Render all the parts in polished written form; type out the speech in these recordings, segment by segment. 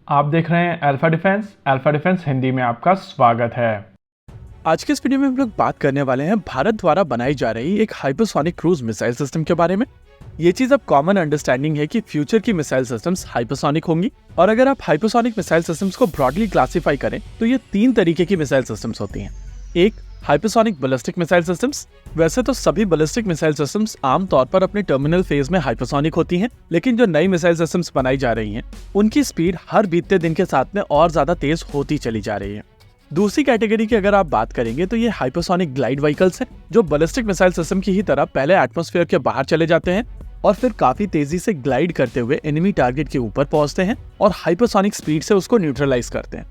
आप देख रहे हैं अल्फा डिफेंस हिंदी में आपका स्वागत है। आज के इस वीडियो में हम लोग बात करने वाले हैं भारत द्वारा बनाई जा रही एक हाइपरसोनिक क्रूज मिसाइल सिस्टम के बारे में। ये चीज अब कॉमन अंडरस्टैंडिंग है कि फ्यूचर की मिसाइल सिस्टम्स हाइपरसोनिक होंगी। और अगर आप हाइपरसोनिक मिसाइल सिस्टम्स को ब्रॉडली क्लासिफाई करें तो ये 3 तरीके की मिसाइल सिस्टम्स होती हैं। एक, हाइपरसोनिक बैलिस्टिक मिसाइल सिस्टम्स। वैसे तो सभी बैलिस्टिक मिसाइल सिस्टम्स आमतौर पर अपने टर्मिनल फेज में हाइपरसोनिक होती हैं, लेकिन जो नई मिसाइल सिस्टम्स बनाई जा रही हैं उनकी स्पीड हर बीतते दिन के साथ में और ज्यादा तेज होती चली जा रही है। दूसरी कैटेगरी की अगर आप बात करेंगे तो ये हाइपरसोनिक ग्लाइड व्हीकल्स हैं, जो बैलिस्टिक मिसाइल सिस्टम की ही तरह पहले एटमॉस्फेयर के बाहर चले जाते हैं और फिर काफी तेजी से ग्लाइड करते हुए एनिमी टारगेट के ऊपर पहुंचते हैं और हाइपरसोनिक स्पीड से उसको न्यूट्रलाइज करते हैं।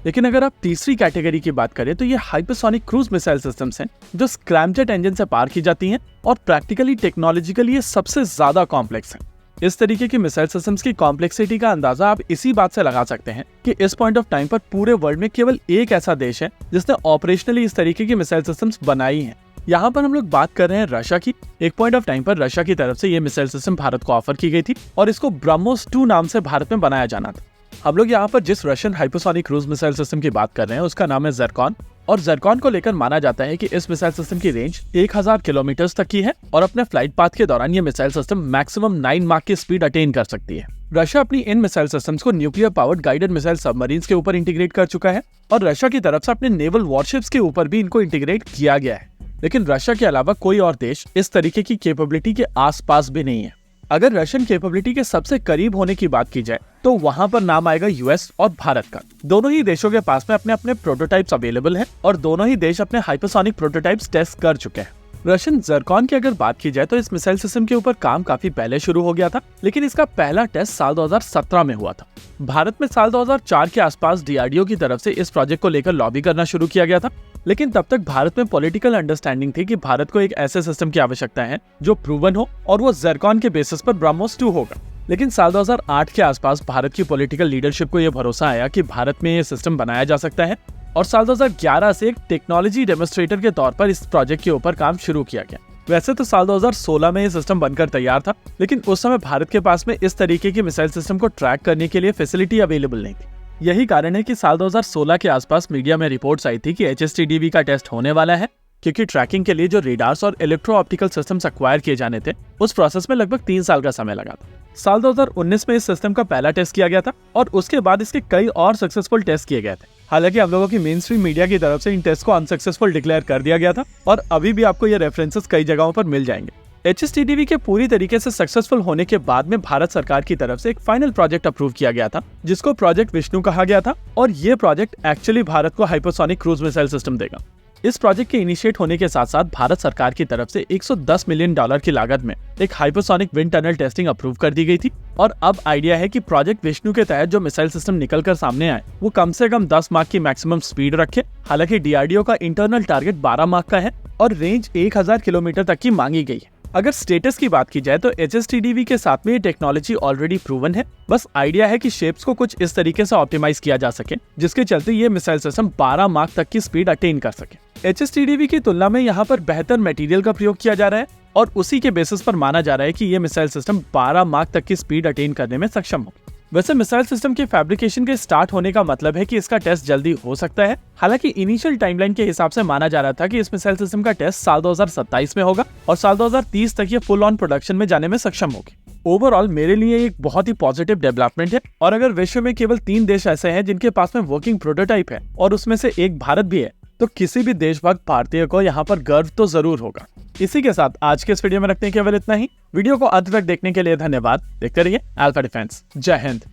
लेकिन अगर आप तीसरी कैटेगरी की बात करें तो ये हाइपरसोनिक क्रूज मिसाइल सिस्टम्स हैं, जो स्क्रैमजेट इंजन से पार की जाती हैं और प्रैक्टिकली टेक्नोलॉजिकली ये सबसे ज्यादा कॉम्प्लेक्स हैं। इस तरीके की मिसाइल सिस्टम्स की कॉम्प्लेक्सिटी का अंदाजा आप इसी बात से लगा सकते हैं कि इस पॉइंट ऑफ टाइम पर पूरे वर्ल्ड में केवल एक ऐसा देश है जिसने ऑपरेशनली इस तरीके की मिसाइल सिस्टम्स बनाई हैं। यहाँ पर हम लोग बात कर रहे हैं रशिया की। एक पॉइंट ऑफ टाइम पर रशिया की तरफ से ये मिसाइल सिस्टम भारत को ऑफर की गई थी और इसको ब्रह्मोस 2 नाम से भारत में बनाया जाना था। हम लोग यहाँ पर जिस Russian hypersonic cruise missile system की बात कर रहे हैं उसका नाम है ज़िरकॉन। और ज़िरकॉन को लेकर माना जाता है कि इस मिसाइल सिस्टम की रेंज 1000 किलोमीटर तक की है और अपने फ्लाइट पाथ के दौरान ये मिसाइल सिस्टम मैक्सिमम 9 माक की स्पीड अटेन कर सकती है। रशिया अपनी इन मिसाइल सिस्टम्स को nuclear powered guided missile submarines के ऊपर इंटीग्रेट कर चुका है और रशिया की तरफ से अपने नेवल वॉरशिप्स के ऊपर भी इनको इंटीग्रेट किया गया है। लेकिन रशिया के अलावा कोई और देश इस तरीके की कैपेबिलिटी के आसपास भी नहीं है। अगर रशियन कैपेबिलिटी के सबसे करीब होने की बात की जाए तो वहां पर नाम आएगा यूएस और भारत का। दोनों ही देशों के पास में अपने अपने प्रोटोटाइप्स अवेलेबल हैं और दोनों ही देश अपने हाइपरसोनिक प्रोटोटाइप्स टेस्ट कर चुके हैं। रशियन ज़िरकॉन की अगर बात की जाए तो इस मिसाइल सिस्टम के ऊपर काम काफी पहले शुरू हो गया था, लेकिन इसका पहला टेस्ट साल 2017 में हुआ था। भारत में साल 2004 के आसपास डीआरडीओ की तरफ से इस प्रोजेक्ट को लेकर लॉबी करना शुरू किया गया था, लेकिन तब तक भारत में पॉलिटिकल अंडरस्टैंडिंग थी कि भारत को एक ऐसे सिस्टम की आवश्यकता है जो प्रूवन हो और वो ज़िरकॉन के बेसिस पर ब्रह्मोस 2 होगा। लेकिन साल 2008 के आसपास भारत की पॉलिटिकल लीडरशिप को यह भरोसा आया कि भारत में ये सिस्टम बनाया जा सकता है और साल 2011 से एक टेक्नोलॉजी डेमोन्स्ट्रेटर के तौर पर इस प्रोजेक्ट के ऊपर काम शुरू किया गया। वैसे तो साल 2016 में ये सिस्टम बनकर तैयार था, लेकिन उस समय भारत के पास में इस तरीके की मिसाइल सिस्टम को ट्रैक करने के लिए फैसिलिटी अवेलेबल नहीं थी। यही कारण है कि साल 2016 के आसपास मीडिया में रिपोर्ट्स आई थी कि HSTDV का टेस्ट होने वाला है, क्योंकि ट्रैकिंग के लिए जो रेडार्स और इलेक्ट्रो ऑप्टिकल सिस्टम्स एक्वायर किए जाने थे उस प्रोसेस में लगभग 3 साल का समय लगा था। साल 2019 में इस सिस्टम का पहला टेस्ट किया गया था और उसके बाद इसके कई और सक्सेसफुल टेस्ट किए गए थे। हालांकि हम लोगों की मेन स्ट्रीम मीडिया की तरफ से इन टेस्ट को अनसक्सेसफुल डिक्लेयर कर दिया गया था और अभी भी आपको ये रेफरेंसेस कई जगहों पर मिल जाएंगे। HSTDV के पूरी तरीके से सक्सेसफुल होने के बाद में भारत सरकार की तरफ से एक फाइनल प्रोजेक्ट अप्रूव किया गया था, जिसको प्रोजेक्ट विष्णु कहा गया था और ये प्रोजेक्ट एक्चुअली भारत को हाइपरसोनिक क्रूज मिसाइल सिस्टम देगा। इस प्रोजेक्ट के इनिशिएट होने के साथ साथ भारत सरकार की तरफ से $110 मिलियन की लागत में एक hypersonic wind tunnel testing approve कर दी गई थी और अब आइडिया है कि प्रोजेक्ट विष्णु के तहत जो मिसाइल सिस्टम निकलकर सामने आए वो कम से कम 10 माक की मैक्सिमम स्पीड रखे। हालांकि डीआरडीओ का इंटरनल टारगेट 12 माक का है और रेंज 1000 किलोमीटर तक की मांगी गई है। अगर स्टेटस की बात की जाए तो HSTDV के साथ में ये टेक्नोलॉजी ऑलरेडी प्रूवन है, बस आइडिया है कि शेप्स को कुछ इस तरीके से ऑप्टिमाइज किया जा सके जिसके चलते ये मिसाइल सिस्टम 12 माक तक की स्पीड अटेन कर सके। HSTDV की तुलना में यहाँ पर बेहतर मटेरियल का प्रयोग किया जा रहा है और उसी के बेसिस पर माना जा रहा है कि ये मिसाइल सिस्टम 12 माक तक की स्पीड अटेन करने में सक्षम हो। वैसे मिसाइल सिस्टम के फैब्रिकेशन के स्टार्ट होने का मतलब है कि इसका टेस्ट जल्दी हो सकता है। हालांकि इनिशियल टाइमलाइन के हिसाब से माना जा रहा था कि इस मिसाइल सिस्टम का टेस्ट साल 2027 में होगा और साल 2030 तक ये फुल ऑन प्रोडक्शन में जाने में सक्षम होगी। ओवरऑल मेरे लिए एक बहुत ही पॉजिटिव डेवलपमेंट है और अगर विश्व में केवल 3 देश ऐसे हैं जिनके पास में वर्किंग प्रोटोटाइप है और उसमें से एक भारत भी है, तो किसी भी देशभक्त भारतीय को यहाँ पर गर्व तो जरूर होगा। इसी के साथ आज के इस वीडियो में रखते हैं केवल इतना ही। वीडियो को अंत तक देखने के लिए धन्यवाद। देखते रहिए अल्फा डिफेंस। जय हिंद।